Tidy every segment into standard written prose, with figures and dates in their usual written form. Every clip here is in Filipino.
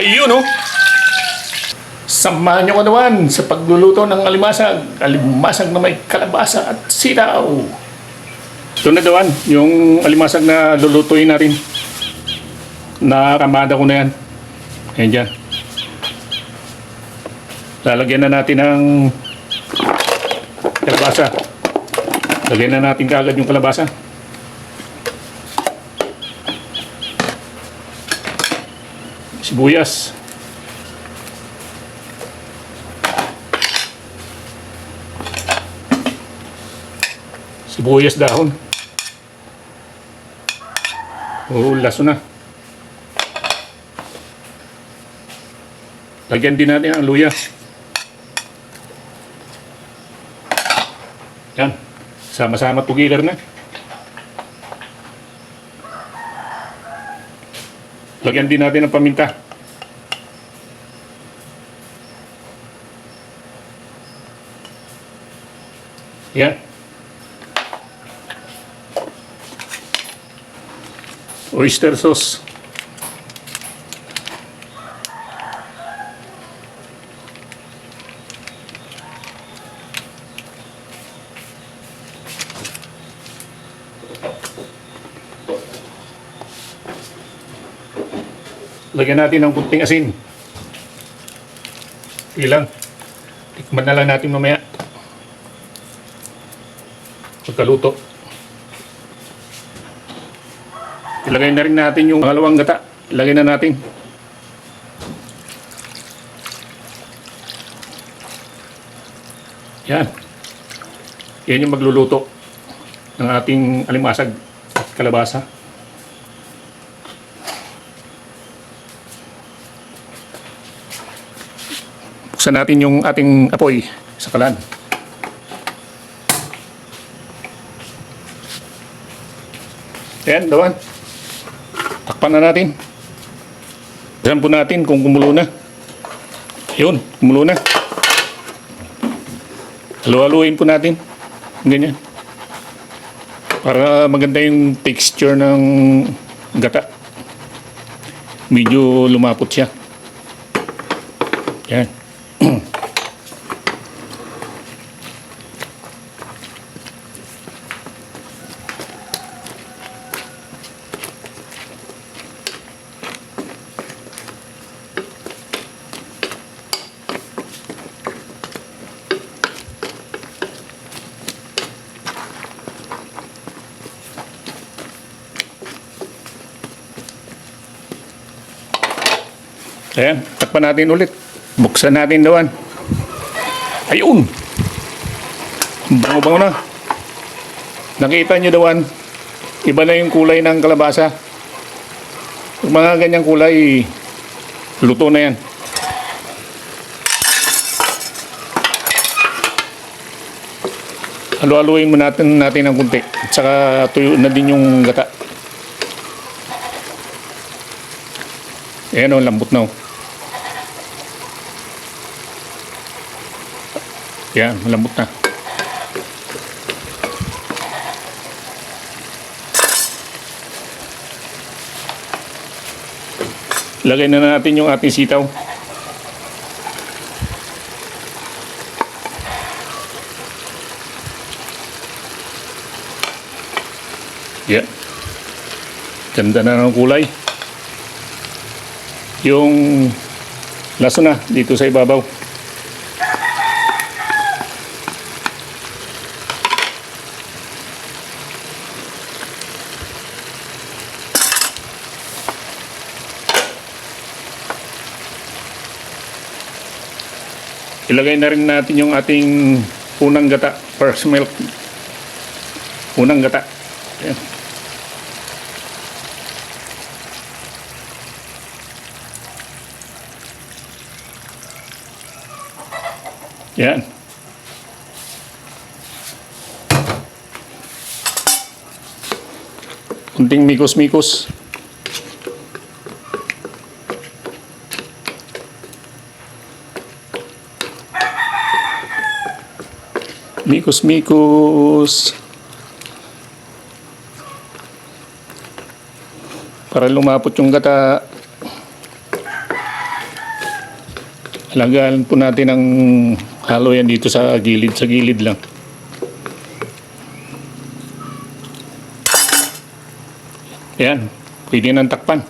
Ayun oh! Samahan nyo ko naman sa pagluluto ng alimasag. Alimasag na may kalabasa at sitaw. Ito na dawan, yung alimasag na lulutuin natin. Nakamada ko na yan. Ayan dyan. Lalagyan na natin ng kalabasa. Lagyan na natin kaagad yung kalabasa. Sibuyas. Sibuyas dahon. Oh, laso na. Lagyan din natin ang luya. Yan. Sama-sama together na. Lagyan din natin ang paminta. Yan. Oyster sauce. Lagyan natin ng kunting asin. Ilang. Tikman na lang natin mamaya. Pagkaluto. Ilagay na rin natin yung pangalawang gata. Ilagay na natin. Yan. Yan yung magluluto ng ating alimasag at kalabasa. Buksan natin yung ating apoy sa kalan. Ayan, dawan. Takpan na natin. Tignan po natin kung kumulo na. Ayun, kumulo na. Halu-haluin po natin. Ganyan. Para maganda yung texture ng gata. Medyo lumapot siya. Yan. Ayan, takpan natin ulit. Buksan natin dawan. Ayun! Bango-bango na. Nakita nyo dawan, iba na yung kulay ng kalabasa. Yung mga ganyang kulay, luto na yan. Halu-haluin mo natin ng kunti. At saka tuyo na din yung gata. Ayan o, lambot na o. Yan, malambot na. Lagay na natin yung ating sitaw. Yan. Ganda na ng kulay. Yung laso na dito sa ibabaw. Ilagay na rin natin yung ating unang gata, first milk. Unang gata. Ayan. Yan. Kunting mikos-mikos. Mikos-mikos. Para lumapot yung gata. Alagaan po natin ang halo yan dito sa gilid lang. Ayan, pwede nang takpan.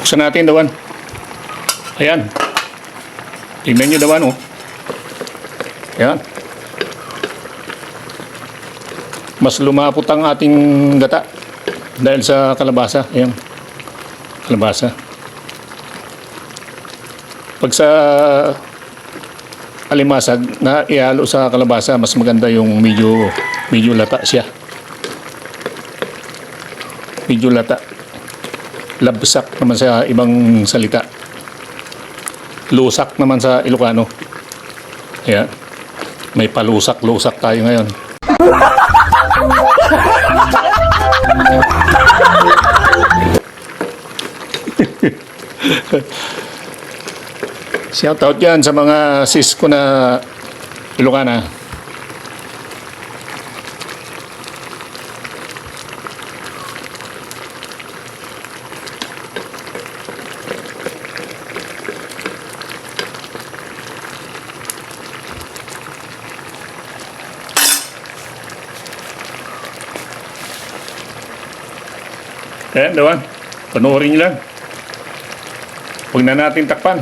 Buksan natin, Dawan. Ayan. Tingnan nyo, Dawan, oh. Ayan. Mas lumapot ang ating gata dahil sa kalabasa. Ayan. Kalabasa. Pag sa alimasag na ihalo sa kalabasa, mas maganda yung medyo lata siya. Medyo lata. Labsak naman sa ibang salita. Lusak naman sa Ilocano. Ayan. May palusak-lusak tayo ngayon. Shout out yan sa mga sis ko na Ilocana. Ayan, Dawan. Panoorin nyo lang. Huwag na natin takpan.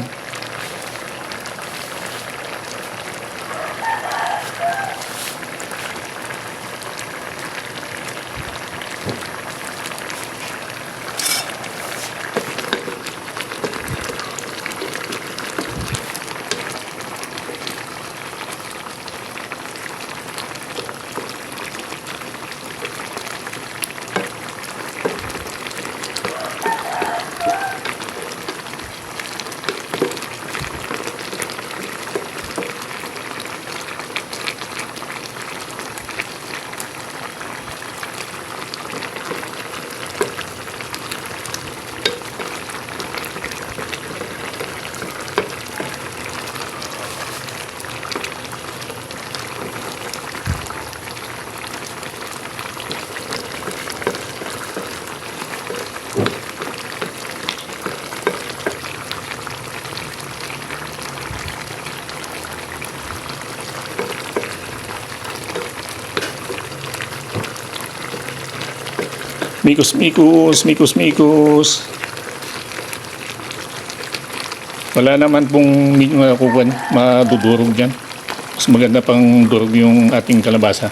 Mikus, mikus, mikus, mikus. Wala naman pong madudurog dyan. Mas maganda pang durog yung ating kalabasa.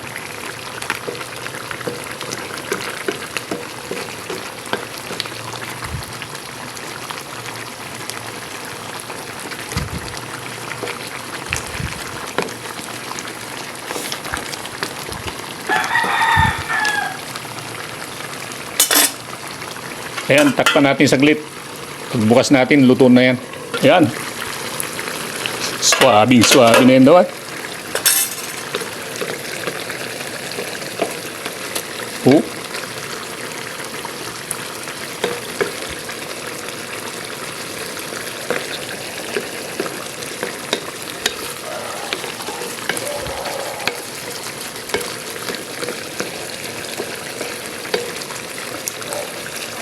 Ayan, takpan natin saglit. Pagbukas natin, luto na yan. Ayan. Swabe na yan daw. Oh.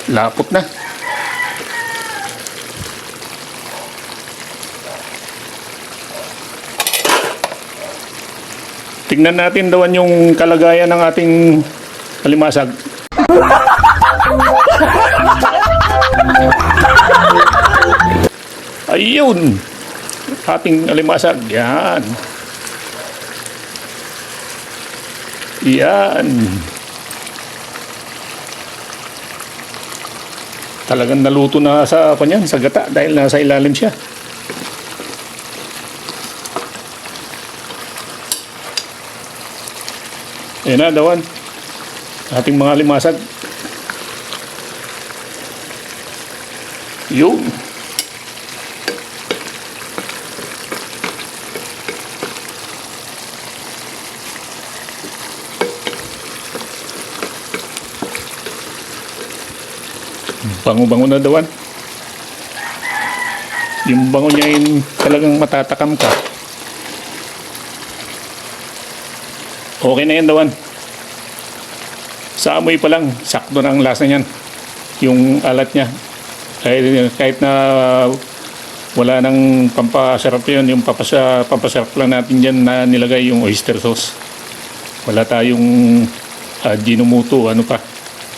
Lapot na. Tingnan natin dawan yung kalagayan ng ating alimasag. Ayun. Ating alimasag. Yan. Yan. Talagang naluto na sa kanyan, sa gata dahil nasa ilalim siya. Ayan na, dawan. Ating mga limasag. Yun. Bango-bango na dawan. Yung bango niya yun talagang matatakam ka. Okay na yan dawan. Sa amoy pa lang, sakto na ang lasa niyan. Yung alat niya. Kahit na Wala nang pampasarap yun. Yung pampasarap lang natin dyan na nilagay yung oyster sauce. Wala tayong Ginomoto, ano pa.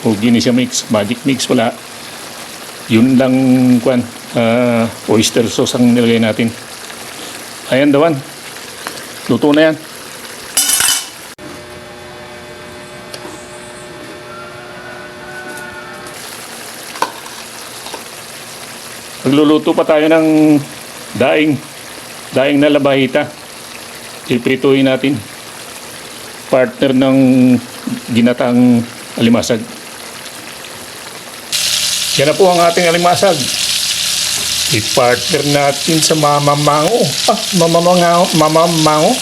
O Ginisha mix, magic mix, wala. Yun lang, oyster sauce ang nilagay natin. Ayan, Dawan. Luto na yan. Magluluto pa tayo ng daing na labahita. Iprituhin natin. Partner ng ginatang alimasag. Yan na po ang ating alimasag. I-partner natin sa mamamango. Mamamango.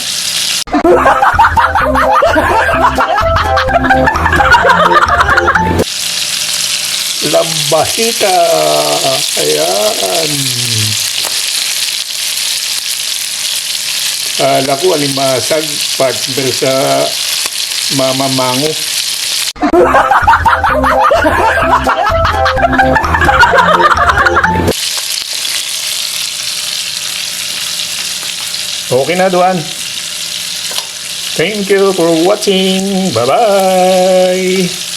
Labahita. Ayan. Kala ko alimasag partner sa mamamango. Okay na, Duan. Thank you for watching. Bye-bye.